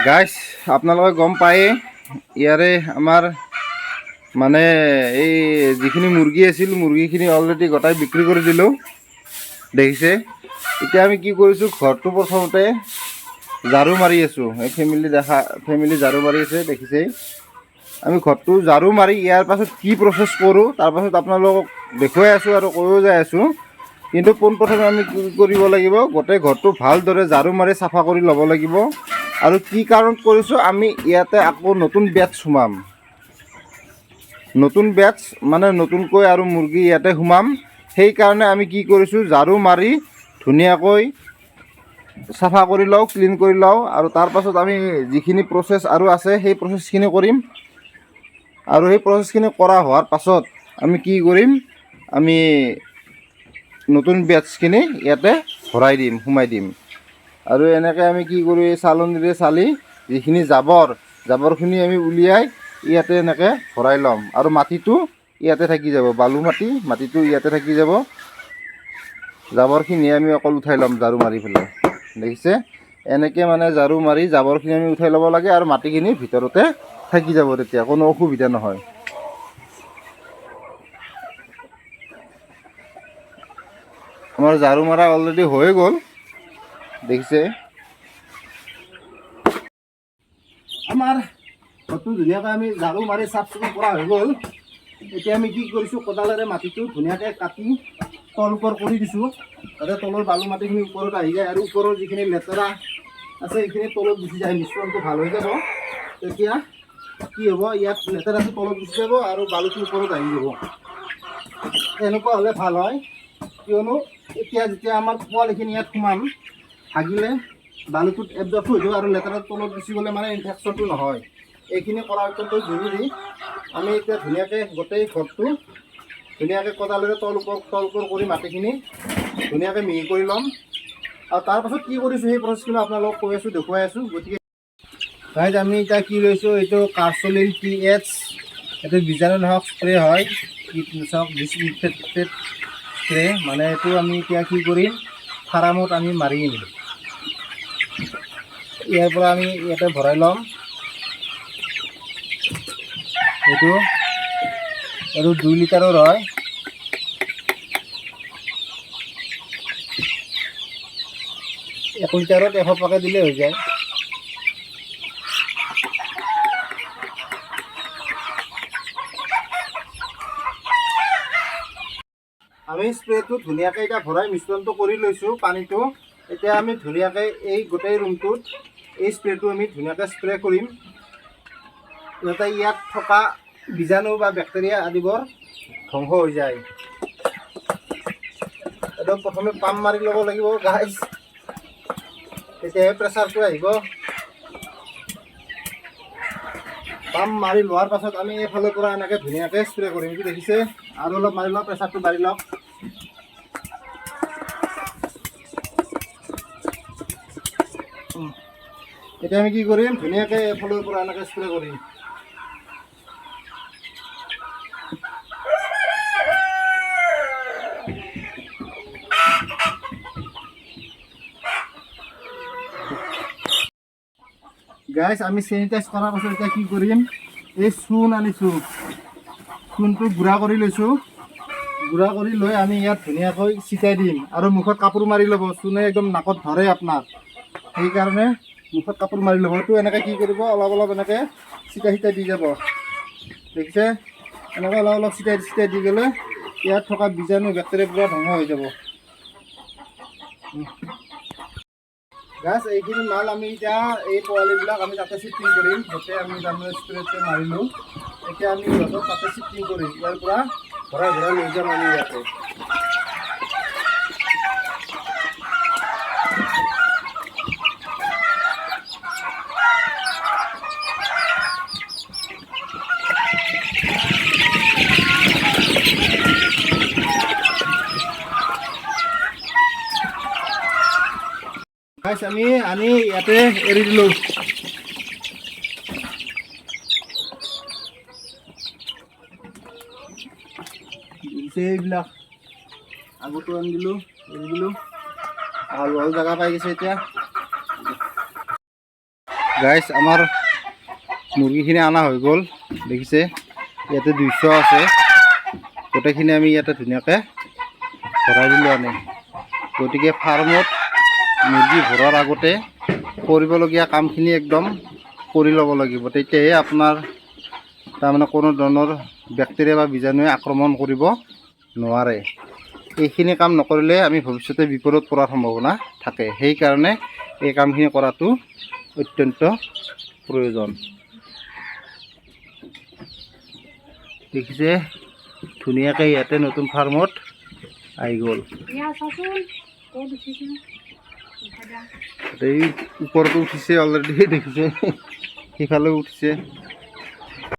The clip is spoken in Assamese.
গাইছ আপোনালোকে গম পায়ে ইয়াৰে আমাৰ মানে এই যিখিনি মুৰ্গী আছিল মুৰ্গীখিনি অলৰেডি গোটাই বিক্ৰী কৰি দিলোঁ দেখিছে। এতিয়া আমি কি কৰিছোঁ, ঘৰটো প্ৰথমতে ঝাৰু মাৰি আছোঁ। এই ফেমিলি ঝাৰু মাৰি আছে দেখিছেই। আমি ঘৰটো ঝাৰু মাৰি ইয়াৰ পাছত কি প্ৰচেছ কৰোঁ তাৰপাছত আপোনালোকক দেখুৱাই আছোঁ আৰু কৈও যাই আছোঁ। কিন্তু পোনপ্ৰথমে আমি কি কৰিব লাগিব, গোটেই ঘৰটো ভালদৰে ঝাৰু মাৰি চাফা কৰি ল'ব লাগিব। আৰু কি কাৰণত কৰিছোঁ, আমি ইয়াতে আকৌ নতুন বেটছ সোমাম। নতুন বেটছ মানে নতুনকৈ আৰু মুৰ্গী ইয়াতে সোমাম। সেইকাৰণে আমি কি কৰিছোঁ, ঝাৰু মাৰি ধুনীয়াকৈ চাফা কৰি লওঁ, ক্লিন কৰি লওঁ। আৰু তাৰপাছত আমি যিখিনি প্ৰচেছ আৰু আছে সেই প্ৰচেছখিনি কৰিম। আৰু সেই প্ৰচেছখিনি কৰা হোৱাৰ পাছত আমি কি কৰিম, আমি নতুন বেটছখিনি ইয়াতে ভৰাই দিম, সোমাই দিম। আৰু এনেকৈ আমি কি কৰোঁ, এই চালনীৰে চালি যিখিনি জাবৰখিনি আমি উলিয়াই ইয়াতে এনেকৈ ভৰাই ল'ম। আৰু মাটিটো ইয়াতে থাকি যাব, বালু মাটিটো ইয়াতে থাকি যাব। জাবৰখিনি আমি অকল উঠাই ল'ম ঝাৰু মাৰি পেলাই দেখিছে। এনেকৈ মানে ঝাৰু মাৰি জাবৰখিনি আমি উঠাই ল'ব লাগে আৰু মাটিখিনি ভিতৰতে থাকি যাব, তেতিয়া কোনো অসুবিধা নহয়। আমাৰ ঝাৰু মাৰা অলৰেডি হৈ গ'ল দেখিছে। আমাৰ ঘৰটো ধুনীয়াকৈ আমি ঝাৰু মাৰি চাফ চিকুণ কৰা হৈ গ'ল। এতিয়া আমি কি কৰিছোঁ, কোদালেৰে মাটিটো ধুনীয়াকৈ কাটি তল ওপৰ কৰি দিছোঁ, যাতে তলৰ বালু মাটিখিনি ওপৰত আহি যায় আৰু ওপৰৰ যিখিনি লেতেৰা আছে সেইখিনি তলত গুচি যায়, মিশ্ৰণটো ভাল হৈ যাব। তেতিয়া কি হ'ব, ইয়াত লেতেৰাটো তলত গুচি যাব আৰু বালুটো ওপৰত আহি যাব। এনেকুৱা হ'লে ভাল হয়, কিয়নো এতিয়া যেতিয়া আমাৰ পোৱালিখিনি ইয়াত সোমাম, ভাগিলে বালুটোত এবজৰ্ব হৈ যাব আৰু লেতেৰাটো তলত গুচি গ'লে মানে ইনফেকশ্যনটো নহয়। এইখিনি কৰা অত্যন্ত জৰুৰী। আমি এতিয়া ধুনীয়াকৈ গোটেই ঘৰটো ধুনীয়াকৈ কোদালেৰে তল ওপৰ কৰি মাটিখিনি ধুনীয়াকৈ মিহি কৰি ল'ম। আৰু তাৰপাছত কি কৰিছোঁ সেই প্ৰচেছখিনি আপোনালোকক কৈ আছোঁ, দেখুৱাই আছোঁ। গতিকে গাইজ আমি এতিয়া কি লৈছোঁ, এইটো কাৰ্চলিন TH, এইটো বীজাণুনাশক স্প্ৰে হয়, কীটনাশক ডিছইনফেক্টেড স্প্ৰে। মানে এইটো আমি এতিয়া কি কৰিম, ফাৰ্মত আমি মাৰিম। ইয়াৰ পৰা আমি ইয়াতে ভৰাই ল'ম। এইটো 2 লিটাৰৰ হয়। এক লিটাৰত 100 টকা দিলে হৈ যায়। আমি স্প্ৰেটো ধুনীয়াকৈ এতিয়া ভৰাই মিশ্ৰণটো কৰি লৈছোঁ পানীটো। এতিয়া আমি ধুনীয়াকৈ এই গোটেই ৰুমটোত এই স্প্ৰেটো আমি ধুনীয়াকৈ স্প্ৰে কৰিম, যাতে ইয়াত থকা বীজাণু বা বেক্টেৰিয়া আদিবোৰ ধ্বংস হৈ যায়। একদম প্ৰথমে পাম্প মাৰি ল'ব লাগিব গাইজ, তেতিয়াহে প্ৰেছাৰটো আহিব। পাম্প মাৰি লোৱাৰ পাছত আমি এইফালৰ পৰা এনেকৈ ধুনীয়াকৈ স্প্ৰে কৰিম। এইটো দেখিছে, আৰু অলপ মাৰি লওক, প্ৰেছাৰটো বাঢ়ি লওক। এতিয়া আমি কি কৰিম, ধুনীয়াকৈ এফালৰ পৰা এনেকৈ স্প্ৰে কৰিম। গাইজ আমি চেনিটাইজ কৰাৰ পাছত এতিয়া কি কৰিম, এই চূণ আনিছোঁ, চূণটো গুড়া কৰি লৈছোঁ। গুড়া কৰি লৈ আমি ইয়াত ধুনীয়াকৈ ছিটাই দিম। আৰু মুখত কাপোৰ মাৰি ল'ব, চূণে একদম নাকত ধৰে আপোনাৰ, সেইকাৰণে মুখত কাপোৰ মাৰি ল'ব। এইটো এনেকৈ কি কৰিব, অলপ অলপ এনেকৈ ছিটাই দি যাব দেখিছে। এনেকৈ অলপ অলপ ছিটাই দি গ'লে ইয়াত থকা বীজাণু বেক্টেৰিয়া পুৰা ধ্বংস হৈ যাব। গাছ এইখিনি মাল আমি এতিয়া এই পোৱালিবিলাক আমি তাতে চিফটিং কৰিম। গোটেই আমি তাৰমানে স্প্ৰেটো মাৰিলোঁ, এতিয়া আমি সিহঁতক তাতে চিফটিং কৰিম। ইয়াৰ পৰা ভৰাই লৈ যাম আমি ইয়াতে। গাইছ আমি আনি ইয়াতে এৰি দিলোঁ। এইবিলাক আগতো আনি দিলোঁ, এৰি দিলোঁ। ভাল ভাল জেগা পাই গৈছে এতিয়া। গাইছ আমাৰ মুৰ্গীখিনি অনা হৈ গ'ল দেখিছে ইয়াতে 200 আছে গোটেইখিনি আমি ইয়াতে ধুনীয়াকৈ ভৰাই দিলোঁ আনি গতিকে ফাৰ্মত মুৰ্গী ভৰোৱাৰ আগতে কৰিবলগীয়া কামখিনি একদম কৰি ল'ব লাগিব তেতিয়াহে আপোনাৰ তাৰমানে কোনো ধৰণৰ বেক্টেৰিয়া বা বীজাণুৱে আক্ৰমণ কৰিব নোৱাৰে এইখিনি কাম নকৰিলে আমি ভৱিষ্যতে বিপদত পৰাৰ সম্ভাৱনা থাকে সেইকাৰণে এই কামখিনি কৰাটো অত্যন্ত প্ৰয়োজন দেখিছে ধুনীয়াকৈ ইয়াতে নতুন ফাৰ্মত আহি গ'ল এই ওপৰতো উঠিছে অলৰেডি দেখিছে সিফালেও উঠিছে